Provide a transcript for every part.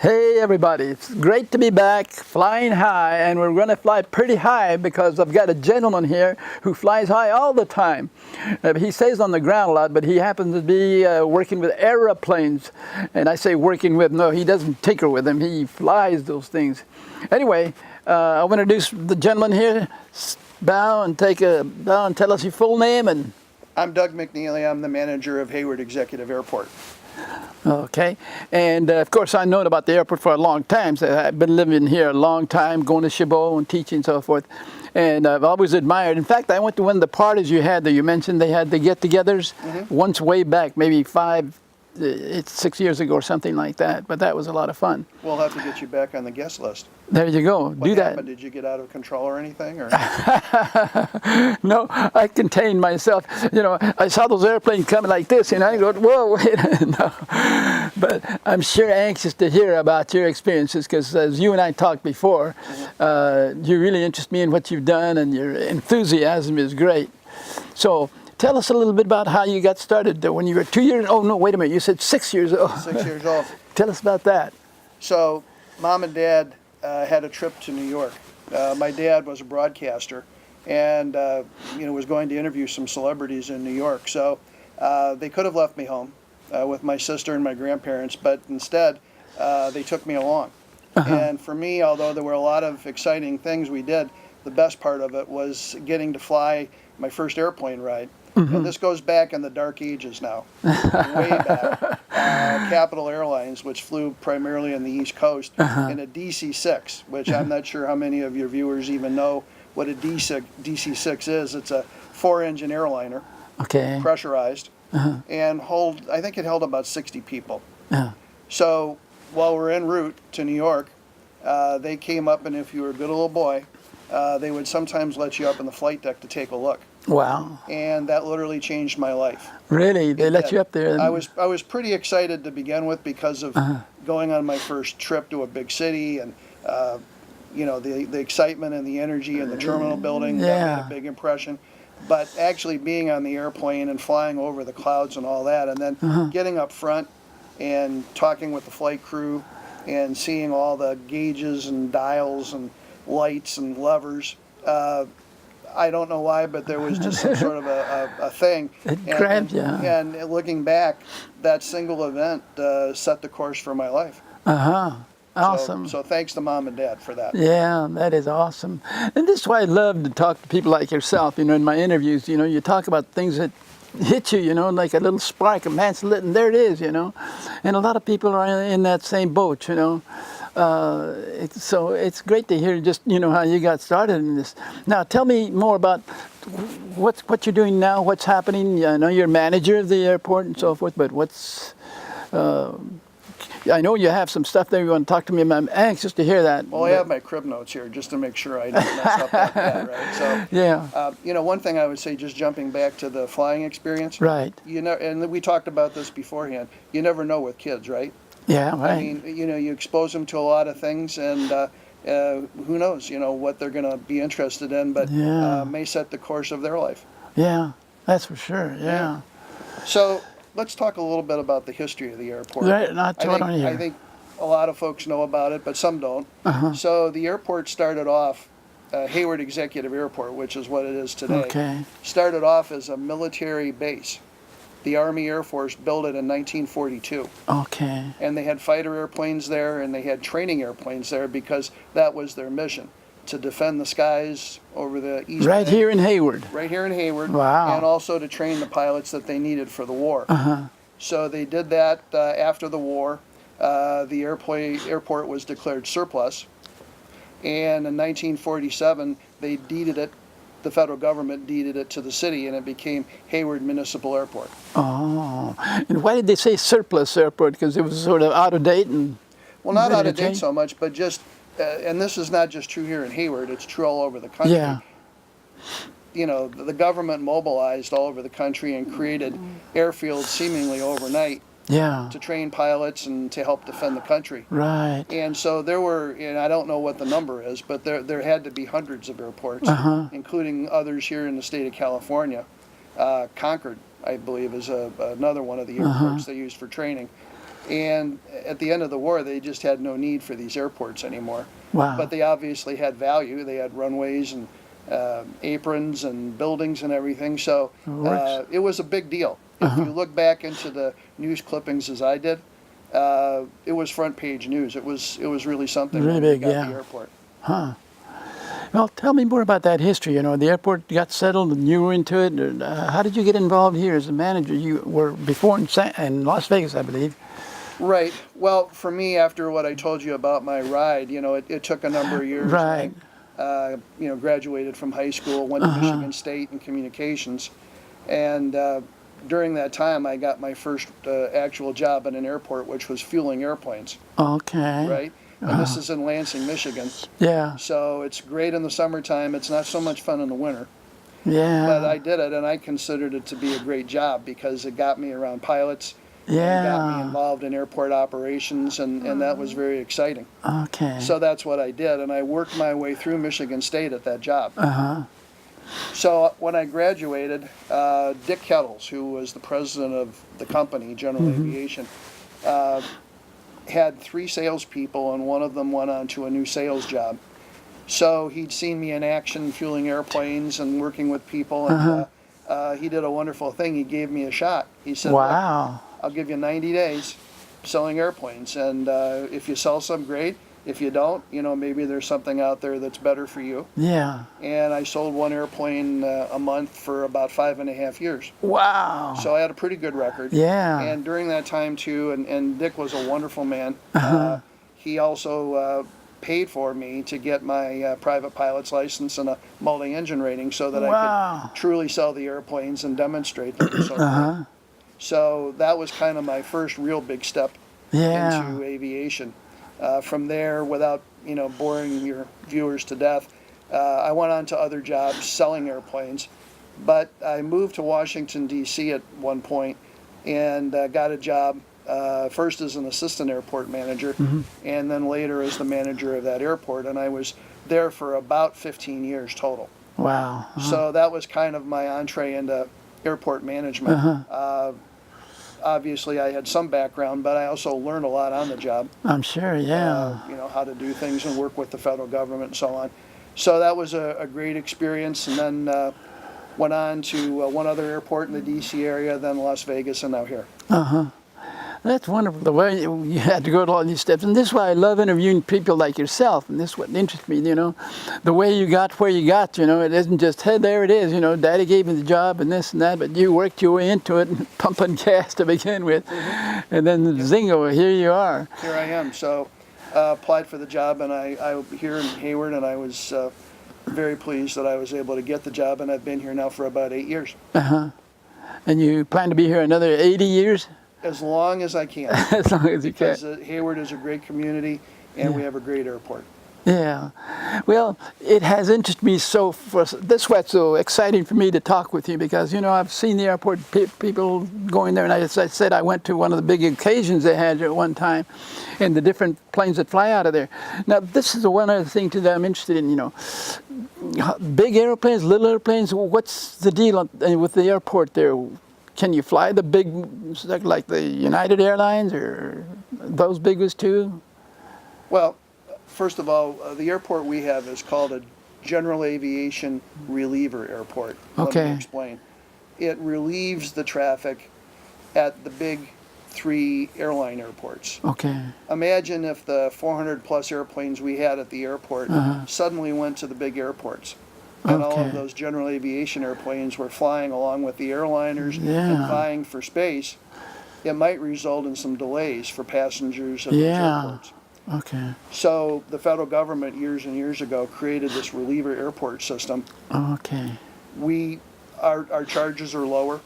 Hey everybody, it's great to be back flying high, and we're going to fly pretty high because I've got a gentleman here who flies high all the time. He stays on the ground a lot, but he happens to be working with aeroplanes. And I say working with, no, he doesn't tinker with them, he flies those things. Anyway, I'll introduce the gentleman here. Bow and tell us your full name. And I'm Doug McNeeley. I'm the manager of Hayward Executive Airport. Okay, and of course I've known about the airport for a long time. So I've been living here a long time, going to Chabot and teaching and so forth, and I've always admired. In fact, I went to one of the parties you had that you mentioned. They had the get-togethers once way back, maybe 6 years ago or something like that, but that was a lot of fun. We'll have to get you back on the guest list. There you go. What Do happened? that. Did you get out of control or anything? Or? No, I contained myself. You know, I saw those airplanes coming like this, and I go, whoa, wait a minute. No. But I'm sure anxious to hear about your experiences, because as you and I talked before, you really interest me in what you've done, and your enthusiasm is great. So tell us a little bit about how you got started when you were 2 years. Oh no, wait a minute. You said 6 years old. 6 years old. Tell us about that. So, Mom and Dad had a trip to New York. My dad was a broadcaster, and was going to interview some celebrities in New York. So they could have left me home with my sister and my grandparents, but instead they took me along. And for me, although there were a lot of exciting things we did, the best part of it was getting to fly my first airplane ride. And this goes back in the dark ages now, way back. Capital Airlines, which flew primarily on the East Coast, in a DC-6, which I'm not sure how many of your viewers even know what a DC-6 is. It's a 4-engine airliner, pressurized, and I think it held about 60 people. So while we're en route to New York, they came up, and if you were a good little boy, they would sometimes let you up in the flight deck to take a look. Wow. And that literally changed my life. Really? They let you up there? I was pretty excited to begin with because of going on my first trip to a big city, and the excitement and the energy in the terminal building that made a big impression. But actually being on the airplane and flying over the clouds and all that, and then getting up front and talking with the flight crew and seeing all the gauges and dials and lights and levers. I don't know why, but there was just some sort of a thing. It grabbed you. And looking back, that single event set the course for my life. Awesome. So thanks to Mom and Dad for that. Yeah, that is awesome. And this is why I love to talk to people like yourself. You know, in my interviews, you talk about things that hit you, like a little spark, a match lit, and there it is, And a lot of people are in that same boat, So it's great to hear just, how you got started in this. Now, tell me more about what you're doing now, what's happening. I know you're manager of the airport and so forth, but I know you have some stuff there you want to talk to me about. I'm anxious to hear that. Well, I have my crib notes here just to make sure I don't mess up that bad, right? So, one thing I would say, just jumping back to the flying experience. Right. And we talked about this beforehand. You never know with kids, right? Yeah, right. I mean, you expose them to a lot of things, and who knows, what they're going to be interested in, but may set the course of their life. Yeah, that's for sure, yeah. So let's talk a little bit about the history of the airport. Right, I think a lot of folks know about it, but some don't. So the airport started off, Hayward Executive Airport, which is what it is today, started off as a military base. The Army Air Force built it in 1942. And they had fighter airplanes there, and they had training airplanes there because that was their mission, to defend the skies over the East Bay. Here in Hayward. Right here in Hayward. Wow. And also to train the pilots that they needed for the war. So they did that after the war. The airport was declared surplus. And in 1947, they deeded it. The federal government deeded it to the city, and it became Hayward Municipal Airport. Oh, and why did they say surplus airport? Because it was sort of out of date and... Well, not out of date so much, but just, and this is not just true here in Hayward, it's true all over the country. The government mobilized all over the country and created airfields seemingly overnight. To train pilots and to help defend the country. Right. And so there were, and I don't know what the number is, but there had to be hundreds of airports, including others here in the state of California. Concord, I believe, is another one of the airports they used for training. And at the end of the war, they just had no need for these airports anymore. Wow. But they obviously had value. They had runways and aprons and buildings and everything. So it was a big deal. If you look back into the news clippings as I did, it was front page news. It was really something. Really when we big, got yeah. the airport. Huh. Well, tell me more about that history. You know, the airport got settled and you were into it. How did you get involved here as a manager? You were before in Las Vegas, I believe. Right. Well, for me, after what I told you about my ride, you know, it took a number of years. Right. You know, graduated from high school, went to Michigan State in communications, and during that time, I got my first actual job at an airport, which was fueling airplanes. Okay. Right. And this is in Lansing, Michigan. Yeah. So it's great in the summertime. It's not so much fun in the winter. Yeah. But I did it, and I considered it to be a great job because it got me around pilots. Yeah. And got me involved in airport operations, and that was very exciting. Okay. So that's what I did, and I worked my way through Michigan State at that job. Uh-huh. So when I graduated, Dick Kettles, who was the president of the company, General Aviation, had 3 salespeople, and one of them went on to a new sales job. So he'd seen me in action fueling airplanes and working with people, and he did a wonderful thing. He gave me a shot. He said, Wow. I'll give you 90 days selling airplanes, and if you sell some, great. If you don't, you know, maybe there's something out there that's better for you. Yeah. And I sold 1 airplane a month for about 5.5 years. Wow. So I had a pretty good record. Yeah. And during that time too, and Dick was a wonderful man. He also paid for me to get my private pilot's license and a multi-engine rating so that I could truly sell the airplanes and demonstrate them. And so forth. So that was kind of my first real big step into aviation. From there, without boring your viewers to death, I went on to other jobs selling airplanes. But I moved to Washington, D.C. at one point and got a job first as an assistant airport manager and then later as the manager of that airport. And I was there for about 15 years total. Wow. So that was kind of my entree into airport management. Obviously, I had some background, but I also learned a lot on the job. I'm sure, yeah. How to do things and work with the federal government and so on. So that was a great experience, and then went on to one other airport in the D.C. area, then Las Vegas, and now here. That's wonderful, the way you had to go to all these steps. And this is why I love interviewing people like yourself. And this is what interests me, the way you got where you got, it isn't just, hey, there it is, Daddy gave me the job and this and that, but you worked your way into it, pumping gas to begin with. And then zingo, here you are. Here I am. So applied for the job, and I here in Hayward, and I was very pleased that I was able to get the job, and I've been here now for about 8 years. And you plan to be here another 80 years? As long as I can. As long as you can. Because Hayward is a great community, and we have a great airport. Yeah. Well, it has interested me so, that's why it's so exciting for me to talk with you, because, I've seen the airport, people going there, and as I said, I went to one of the big occasions they had at one time, and the different planes that fly out of there. Now, this is one other thing, too, that I'm interested in, big airplanes, little airplanes, what's the deal with the airport there? Can you fly the big, like the United Airlines, or those big ones, too? Well, first of all, the airport we have is called a General Aviation Reliever Airport. Okay. Let me explain. It relieves the traffic at the big 3 airline airports. Okay. Imagine if the 400 plus airplanes we had at the airport suddenly went to the big airports. And all of those general aviation airplanes were flying along with the airliners and vying for space. It might result in some delays for passengers at those airports. Okay. So the federal government years and years ago created this reliever airport system. Okay. Our charges are lower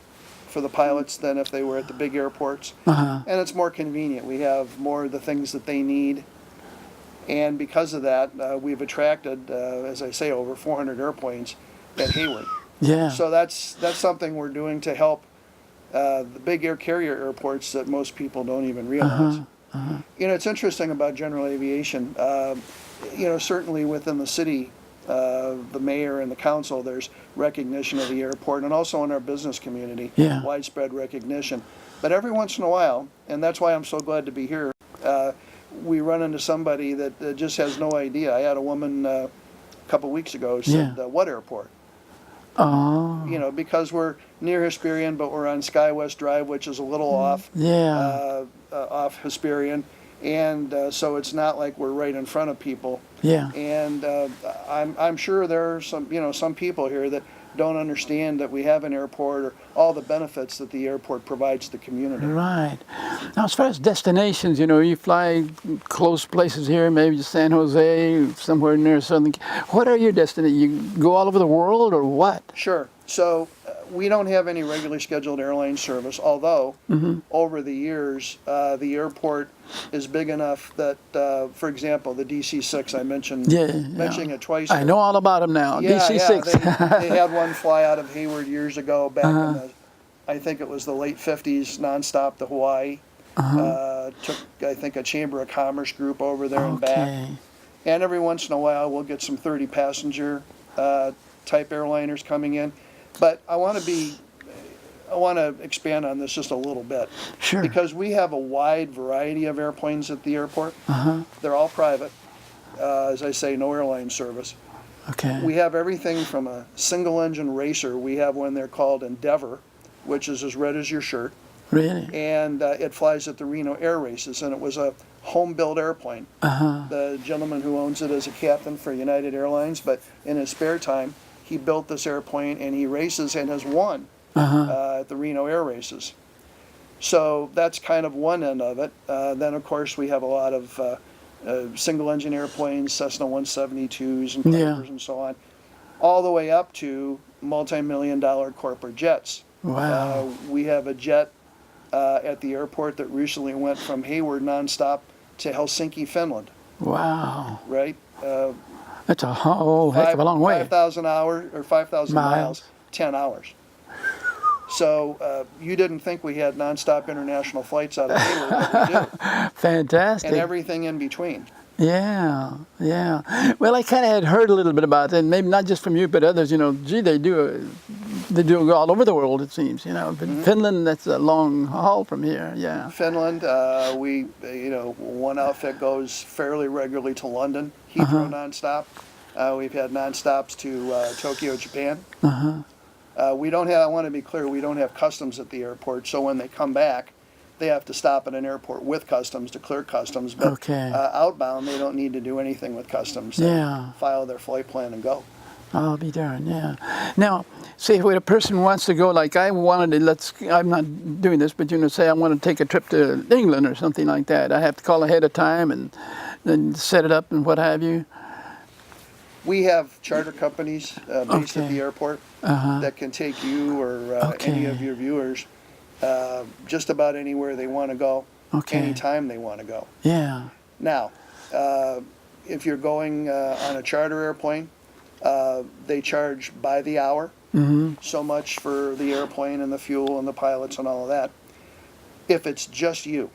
for the pilots than if they were at the big airports. And it's more convenient. We have more of the things that they need. And because of that, we've attracted, as I say, over 400 airplanes at Hayward. Yeah. So that's something we're doing to help the big air carrier airports that most people don't even realize. It's interesting about general aviation. Certainly within the city, the mayor and the council, there's recognition of the airport, and also in our business community, widespread recognition. But every once in a while, and that's why I'm so glad to be here, we run into somebody that just has no idea. I had a woman a couple weeks ago said, Yeah. what airport? Oh. You know, because we're near Hesperian, but we're on SkyWest Drive, which is a little off, Yeah. off Hesperian. And so it's not like we're right in front of people. Yeah. And I'm sure there are some people here that don't understand that we have an airport or all the benefits that the airport provides the community. Right. Now, as far as destinations, you fly close places here, maybe San Jose, somewhere near Southern. What are your destinations? You go all over the world, or what? Sure. So we don't have any regularly scheduled airline service, although over the years, the airport is big enough that, for example, the DC-6, I mentioned, mentioning it twice. I know all about them now. Yeah, DC-6. Yeah, they had one fly out of Hayward years ago, back in the, I think it was the late 50s, nonstop to Hawaii. Took, I think, a Chamber of Commerce group over there and back. And every once in a while, we'll get some 30-passenger type airliners coming in. But I want to expand on this just a little bit. Sure. Because we have a wide variety of airplanes at the airport. They're all private. As I say, no airline service. Okay. We have everything from a single-engine racer. We have one there called Endeavour, which is as red as your shirt. Really? And it flies at the Reno Air Races, and it was a home-built airplane. The gentleman who owns it is a captain for United Airlines, but in his spare time, he built this airplane, and he races and has won at the Reno Air Races. So that's kind of one end of it. Then, of course, we have a lot of single-engine airplanes, Cessna 172s and Pipers and so on, all the way up to multi-million-dollar corporate jets. Wow. We have a jet at the airport that recently went from Hayward nonstop to Helsinki, Finland. Wow. Right? That's a whole heck of a long way. 5,000 hours or 5,000 miles, 10 hours. So you didn't think we had nonstop international flights out of Hayward, but we do. Fantastic. And everything in between. Yeah, yeah. Well, I kind of had heard a little bit about it, and maybe not just from you, but others. Gee, they do go all over the world, it seems. But Finland, that's a long haul from here. Yeah. Finland, one outfit goes fairly regularly to London, Heathrow nonstop. We've had nonstops to Tokyo, Japan. We don't have. I want to be clear. We don't have customs at the airport, so when they come back, they have to stop at an airport with customs to clear customs. But outbound, they don't need to do anything with customs. They file their flight plan and go. I'll be darned, yeah. Now, say when a person wants to go, like I wanted to, I'm not doing this, but say I want to take a trip to England or something like that. I have to call ahead of time and then set it up and what have you. We have charter companies based at the airport that can take you or any of your viewers just about anywhere they want to go, anytime they want to go. Yeah. Now, if you're going on a charter airplane, they charge by the hour, so much for the airplane and the fuel and the pilots and all of that. If it's just you,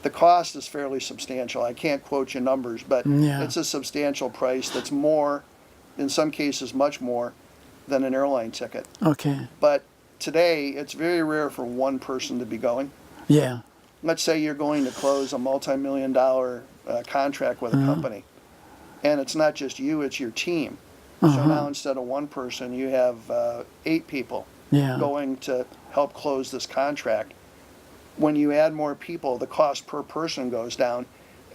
the cost is fairly substantial. I can't quote you numbers, but it's a substantial price that's more, in some cases much more, than an airline ticket. But today, it's very rare for one person to be going. Yeah. Let's say you're going to close a multi-million-dollar contract with a company, and it's not just you, it's your team. So now instead of one person, you have 8 people going to help close this contract. When you add more people, the cost per person goes down,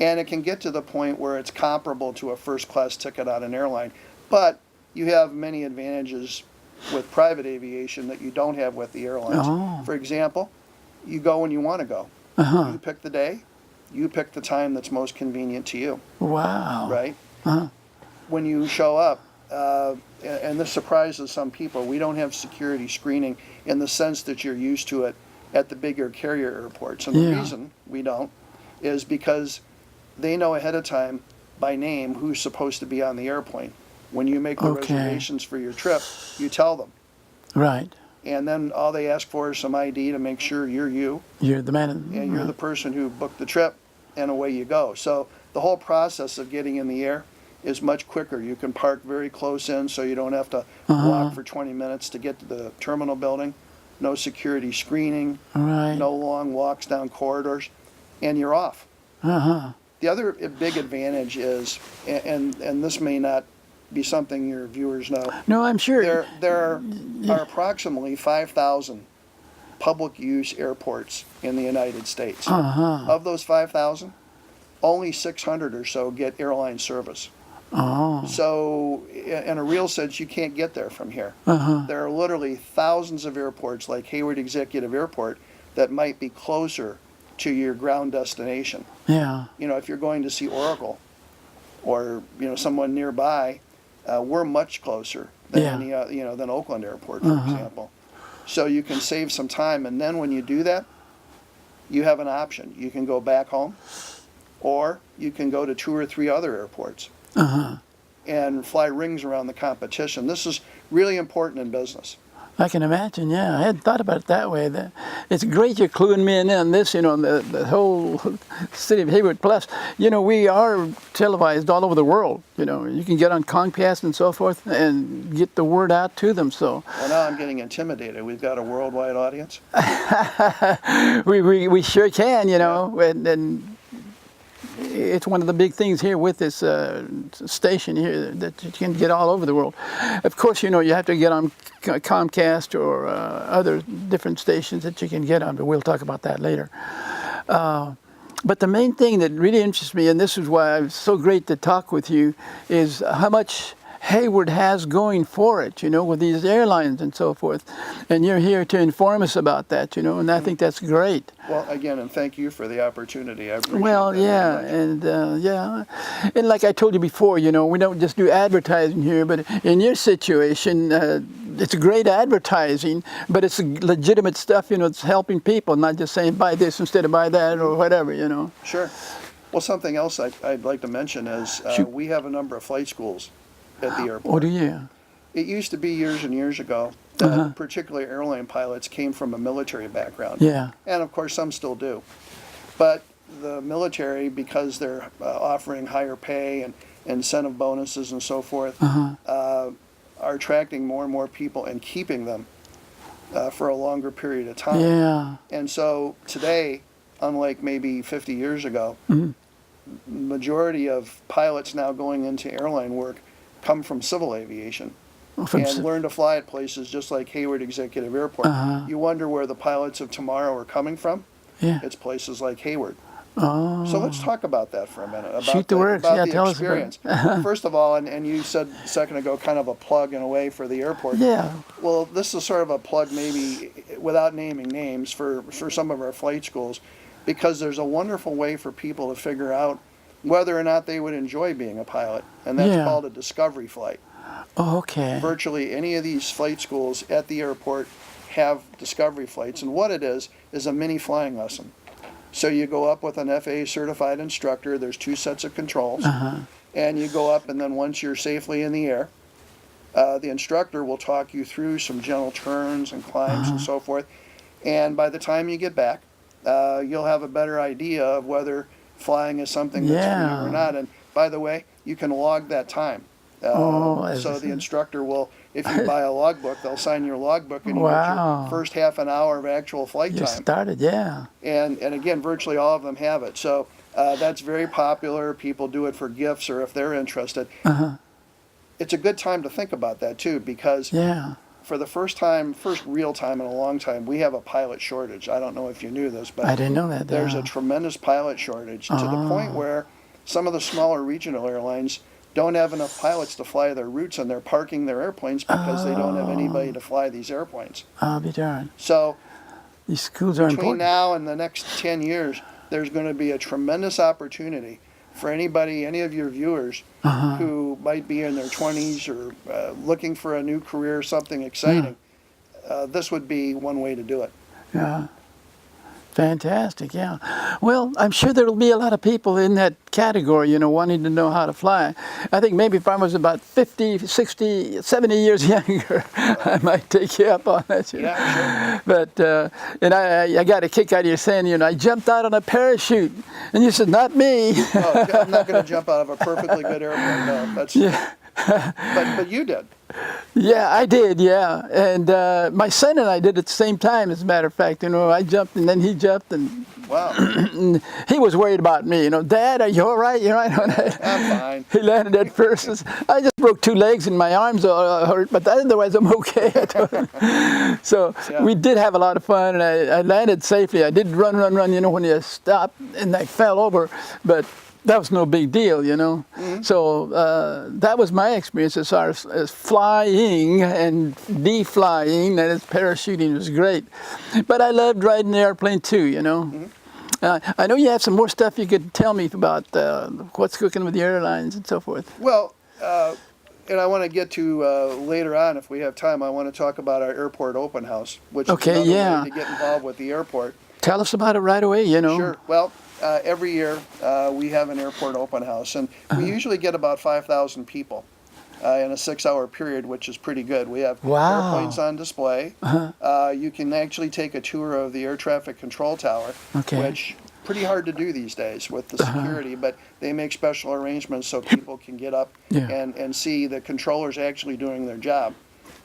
and it can get to the point where it's comparable to a first-class ticket on an airline. But you have many advantages with private aviation that you don't have with the airlines. For example, you go when you want to go. You pick the day, you pick the time that's most convenient to you. Wow. Right? When you show up, and this surprises some people, we don't have security screening in the sense that you're used to it at the bigger carrier airports. And the reason we don't is because they know ahead of time by name who's supposed to be on the airplane. When you make the reservations for your trip, you tell them. Right. And then all they ask for is some ID to make sure you're you. You're the man. And you're the person who booked the trip, and away you go. So the whole process of getting in the air is much quicker. You can park very close in, so you don't have to walk for 20 minutes to get to the terminal building. no security screening, Right. no long walks down corridors, and you're off. Uh-huh. The other big advantage is, and this may not be something your viewers know, No, I'm sure. there are approximately 5,000 public use airports in the United States. Uh-huh. Of those 5,000, only 600 or so get airline service. Oh. So in a real sense, you can't get there from here. Uh-huh. There are literally thousands of airports like Hayward Executive Airport that might be closer to your ground destination. Yeah. You know, if you're going to see Oracle or, you know, someone nearby, we're much closer than Yeah. than Oakland Airport, for example. So you can save some time, and then when you do that, you have an option. You can go back home, or you can go to 2 or 3 other airports Uh-huh. and fly rings around the competition. This is really important in business. I can imagine, yeah. I hadn't thought about it that way. It's great you're cluing me in on this, you know, the whole city of Hayward. Plus, you know, we are televised all over the world. You know, you can get on Comcast and so forth and get the word out to them. So Well, now I'm getting intimidated. We've got a worldwide audience. we sure can, you know, and it's one of the big things here with this station here that you can get all over the world. Of course, you know, you have to get on Comcast or other different stations that you can get on, but we'll talk about that later. But the main thing that really interests me, and this is why it's so great to talk with you, is how much Hayward has going for it, you know, with these airlines and so forth. And you're here to inform us about that, you know, and I think that's great. Well, again, and thank you for the opportunity. I appreciate Well, that yeah, very much. and yeah, and like I told you before, you know, we don't just do advertising here, but in your situation, it's great advertising, but it's legitimate stuff, you know, it's helping people, not just saying buy this instead of buy that or whatever, you know. Sure. Well, something else I'd like to mention is we have a number of flight schools at the airport. Oh, do you? It used to be years and years ago that particularly airline pilots came from a military background. Yeah. And of course some still do. But the military, because they're offering higher pay and incentive bonuses and so forth, are attracting more and more people and keeping them for a longer period of time. Yeah. And so today, unlike maybe 50 years ago, majority of pilots now going into airline work come from civil aviation and learn to fly at places just like Hayward Executive Airport. You wonder where the pilots of tomorrow are coming from? Yeah. It's places like Hayward. Oh. So let's talk about that for a minute. About Shoot the works. Yeah, the tell experience. us about it. First of all, and you said a second ago kind of a plug in a way for the airport. Yeah. Well, this is sort of a plug maybe without naming names for some of our flight schools, because there's a wonderful way for people to figure out whether or not they would enjoy being a pilot, and that's called a discovery flight. Oh, okay. Virtually any of these flight schools at the airport have discovery flights, and what it is a mini flying lesson. So you go up with an FAA certified instructor, there's 2 sets of controls, and you go up, and then once you're safely in the air, the instructor will talk you through some gentle turns and climbs and so forth, and by the time you get back, you'll have a better idea of whether flying is something that's for you or not. And by the way, you can log that time. So the instructor will, if you buy a logbook, they'll sign your logbook, and you get your first half an hour of actual flight time. You started, yeah. And again, virtually all of them have it. So that's very popular. People do it for gifts or if they're interested. It's a good time to think about that too, because for the first real time in a long time, we have a pilot shortage. I don't know if you knew this, but I didn't know that. there's a tremendous pilot shortage to the point where some of the smaller regional airlines don't have enough pilots to fly their routes, and they're parking their airplanes because they don't have anybody to fly these airplanes. I'll be darned. So these schools are between important. now and the next 10 years, there's going to be a tremendous opportunity for anybody, any of your viewers who might be in their 20s or looking for a new career, something exciting. This would be one way to do it. Yeah. Fantastic, yeah. Well, I'm sure there'll be a lot of people in that category, you know, wanting to know how to fly. I think maybe if I was about 50, 60, 70 years younger, I might take you up on that. You know? Yeah, sure. But, and I got a kick out of you saying, you know, I jumped out on a parachute. And you said, not me. Oh, I'm not going to jump out of a perfectly good airplane, no. That's, But you did. Yeah, I did, yeah. And my son and I did it at the same time, as a matter of fact. You know, I jumped and then he jumped, and Wow. he was worried about me. You know, Dad, are you all right? You know, I'm fine. He landed at first. I just broke 2 legs and my arms hurt, but otherwise I'm okay. So we did have a lot of fun, and I landed safely. I did run, you know, when you stopped and I fell over, but that was no big deal, you know. So that was my experience as far as flying and de-flying, and as parachuting was great. But I loved riding the airplane too, you know. I know you have some more stuff you could tell me about what's cooking with the airlines and so forth. Well, and I want to get to later on, if we have time, I want to talk about our airport open house, which is another way to get involved with the airport. Tell us about it right away, you know. Sure. Well, every year we have an airport open house, and we usually get about 5,000 people in a 6-hour period, which is pretty good. We have airplanes on display. You can actually take a tour of the air traffic control tower, which pretty hard to do these days with the security, but they make special arrangements so people can get up and see the controllers actually doing their job.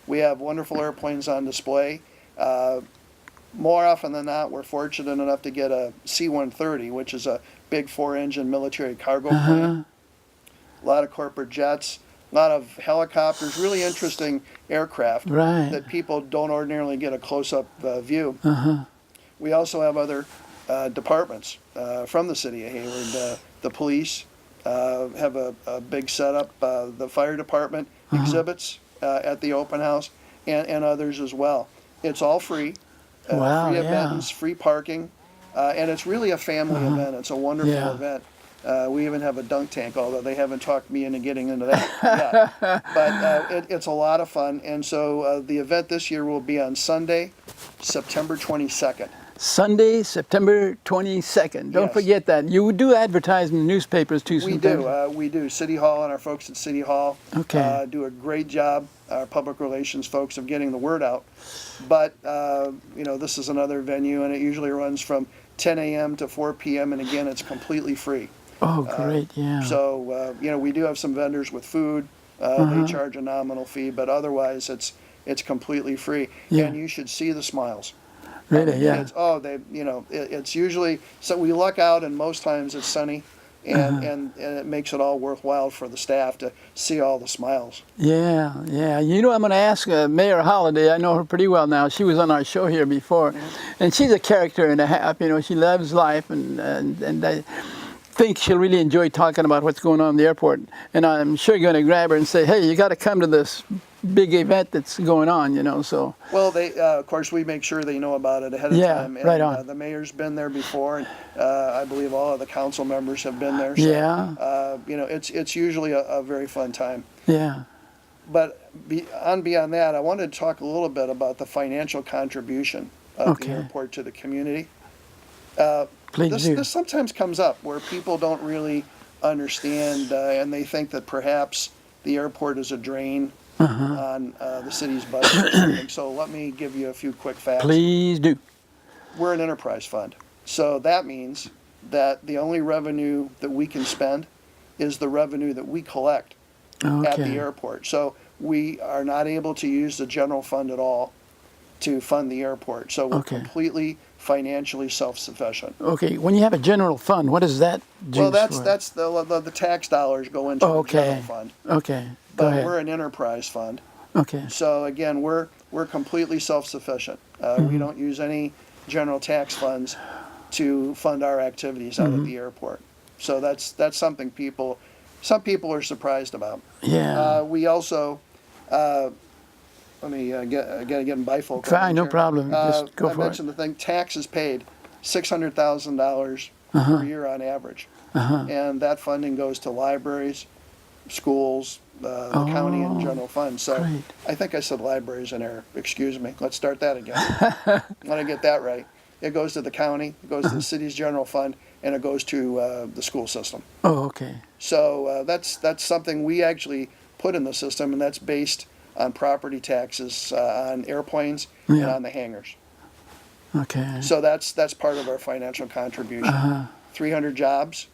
We have wonderful airplanes on display. More often than not, we're fortunate enough to get a C-130, which is a big 4-engine military cargo plane. A lot of corporate jets, a lot of helicopters, really interesting aircraft that people don't ordinarily get a close-up view. We also have other departments from the city of Hayward. The police have a big setup. The fire department exhibits at the open house, and others as well. It's all free. Free admittance, free parking, and it's really a family event. It's a wonderful event. We even have a dunk tank, although they haven't talked me into getting into that yet. But it's a lot of fun, and so the event this year will be on Sunday, September 22nd. Sunday, September 22nd. Don't forget that. You do advertise in the newspapers too sometimes. We do. City Hall and our folks at City Hall do a great job, our public relations folks, of getting the word out. But, you know, this is another venue, and it usually runs from 10 a.m. to 4 p.m., and again, it's completely free. Oh, great, So, you know, we do have some vendors with food. They charge a nominal fee, but otherwise it's completely free. And you should see the smiles. Really, It's usually, so we luck out, and most times it's sunny, and it makes it all worthwhile for the staff to see all the smiles. Yeah. You know, I'm going to ask Mayor Holliday. I know her pretty well now. She was on our show here before, and she's a character and a half. You know, she loves life, and I think she'll really enjoy talking about what's going on in the airport. And I'm sure you're going to grab her and say, hey, you got to come to this big event that's going on, you know, so. Well, they, of course, we make sure they know about it ahead of time. And, right on. The mayor's been there before, and I believe all of the council members have been there. So, you know, it's usually a very fun time. Yeah. But beyond that, I wanted to talk a little bit about the financial contribution of the airport to the community. This sometimes comes up where people don't really understand, and they think that perhaps the airport is a drain on the city's budget or something. So let me give you a few quick facts. Please do. We're an enterprise fund. So that means that the only revenue that we can spend is the revenue that we collect at the airport. So we are not able to use the general fund at all to fund the airport. So we're completely financially self-sufficient. Okay, when you have a general fund, what does that do? Well, that's the tax dollars go into the general fund. Okay. But we're an enterprise fund. Okay. So again, we're completely self-sufficient. We don't use any general tax funds to fund our activities out at the airport. So that's something some people are surprised about. Yeah. We also, let me get bifocal. Fine, no problem. Just go for it. I mentioned the thing, taxes paid, $600,000 per year on average. And that funding goes to libraries, schools, the county and general fund. So I think I said libraries in error. Excuse me. Let's start that again. I want to get that right. It goes to the county, it goes to the city's general fund, and it goes to the school system. Oh, okay. So that's something we actually put in the system, and that's based on property taxes on airplanes and on the hangars. Okay. So that's part of our financial contribution. 300 jobs,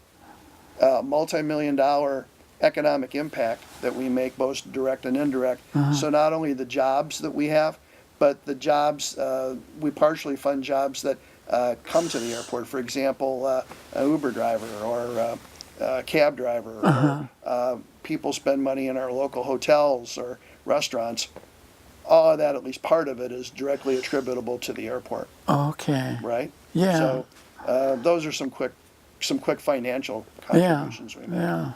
multi-million-dollar economic impact that we make, both direct and indirect. So not only the jobs that we have, but the jobs, we partially fund jobs that come to the airport. For example, an Uber driver or a cab driver, or people spend money in our local hotels or restaurants. All of that, at least part of it, is directly attributable to the airport. Okay. Right? Yeah. So those are some quick financial contributions we make. Yeah.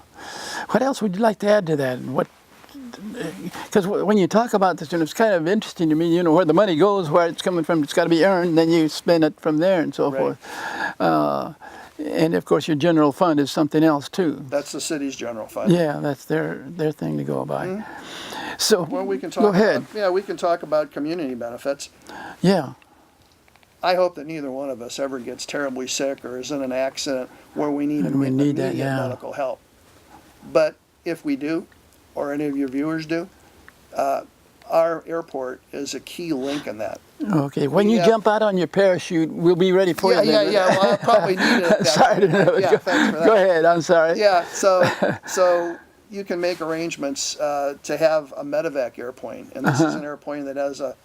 What else would you like to add to that? Because when you talk about this, it's kind of interesting to me, where the money goes, where it's coming from, it's got to be earned, then you spend it from there and so forth. And of course your general fund is something else too. That's the city's general fund. Yeah, that's their thing to go by. So well, we can talk go ahead. We can talk about community benefits. Yeah. I hope that neither one of us ever gets terribly sick or is in an accident where we need immediate medical help. But if we do, or any of your viewers do, our airport is a key link in that. Okay, when you jump out on your parachute, we'll be ready for you. Yeah. Well, I probably need it. At that sorry to know. Yeah, thanks for that. Go ahead. I'm sorry. Yeah. So you can make arrangements to have a medevac airplane, and this is an airplane that has a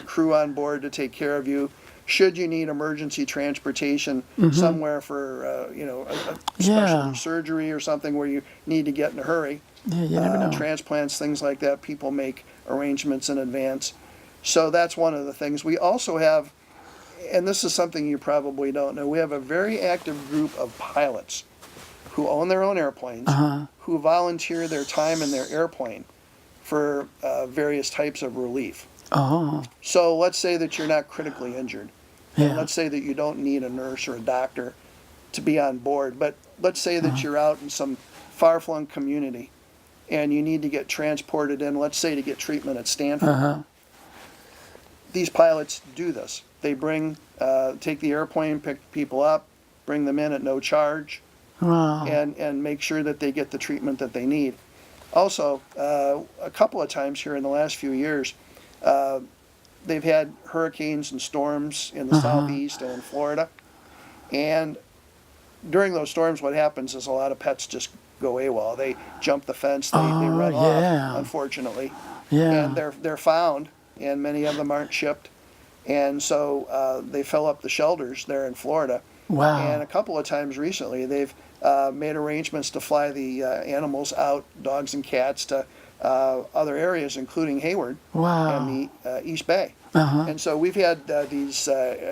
crew on board to take care of you. Should you need emergency transportation somewhere for a special surgery or something where you need to get in a hurry. Yeah, you never know. Transplants, things like that, people make arrangements in advance. So that's one of the things. We also have, and this is something you probably don't know, we have a very active group of pilots who own their own airplanes, who volunteer their time in their airplane for various types of relief. So let's say that you're not critically injured. And let's say that you don't need a nurse or a doctor to be on board, but let's say that you're out in some far-flung community and you need to get transported in, let's say to get treatment at Stanford. These pilots do this. They take the airplane, pick people up, bring them in at no charge, and make sure that they get the treatment that they need. Also, a couple of times here in the last few years, they've had hurricanes and storms in the southeast and in Florida. And during those storms, what happens is a lot of pets just go AWOL. They jump the fence, they run off, unfortunately. And they're found, and many of them aren't shipped. And so they fill up the shelters there in Florida. And a couple of times recently, they've made arrangements to fly the animals out, dogs and cats, to other areas, including Hayward and the East Bay. And so we've had these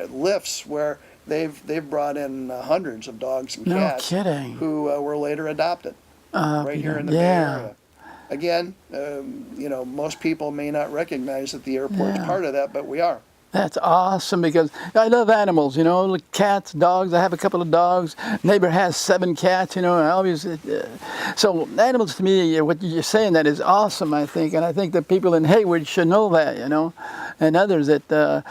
lifts where they've brought in hundreds of dogs and cats who were later adopted right here in the Bay Area. Again, most people may not recognize that the airport's part of that, but we are. That's awesome, because I love animals, like cats, dogs. I have a couple of dogs. Neighbor has 7 cats, and I always, so animals to me, what you're saying, that is awesome, I think. And I think that people in Hayward should know that, and others that,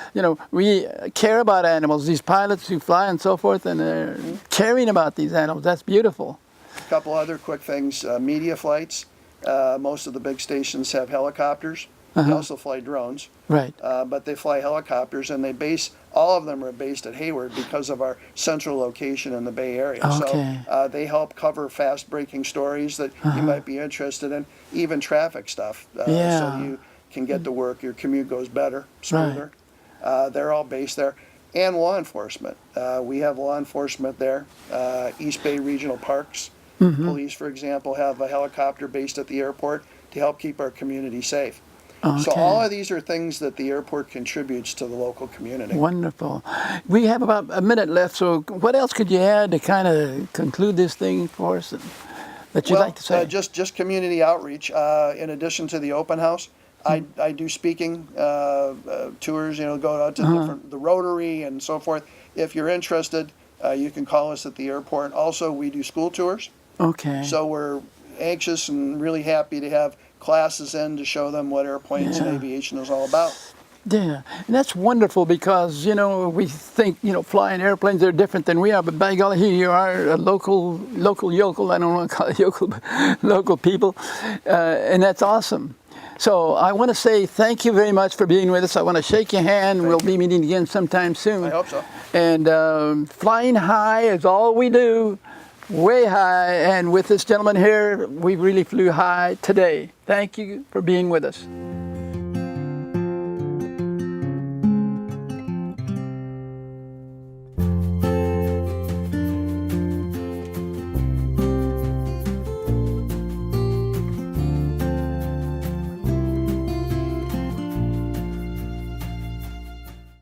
we care about animals, these pilots who fly and so forth, and they're caring about these animals. That's beautiful. A couple other quick things, media flights. Most of the big stations have helicopters. They also fly drones. Right. But they fly helicopters, and all of them are based at Hayward because of our central location in the Bay Area. So they help cover fast-breaking stories that you might be interested in, even traffic stuff, so you can get to work, your commute goes better, smoother. They're all based there. And law enforcement. We have law enforcement there. East Bay Regional Parks Police, for example, have a helicopter based at the airport to help keep our community safe. So all of these are things that the airport contributes to the local community. Wonderful. We have about a minute left, so what else could you add to kind of conclude this thing for us that you'd like to say? Just community outreach. In addition to the open house, I do speaking tours, go out to the Rotary and so forth. If you're interested, you can call us at the airport. Also, we do school tours. Okay. So we're anxious and really happy to have classes in to show them what airplanes and aviation is all about. Yeah, and that's wonderful because, we think, flying airplanes are different than we are, but by golly, here you are, a local yokel, I don't want to call it yokel, but local people, and that's awesome. So I want to say thank you very much for being with us. I want to shake your hand. We'll be meeting again sometime soon. I hope so. And flying high is all we do. way high, and with this gentleman here, we really flew high today. Thank you for being with us.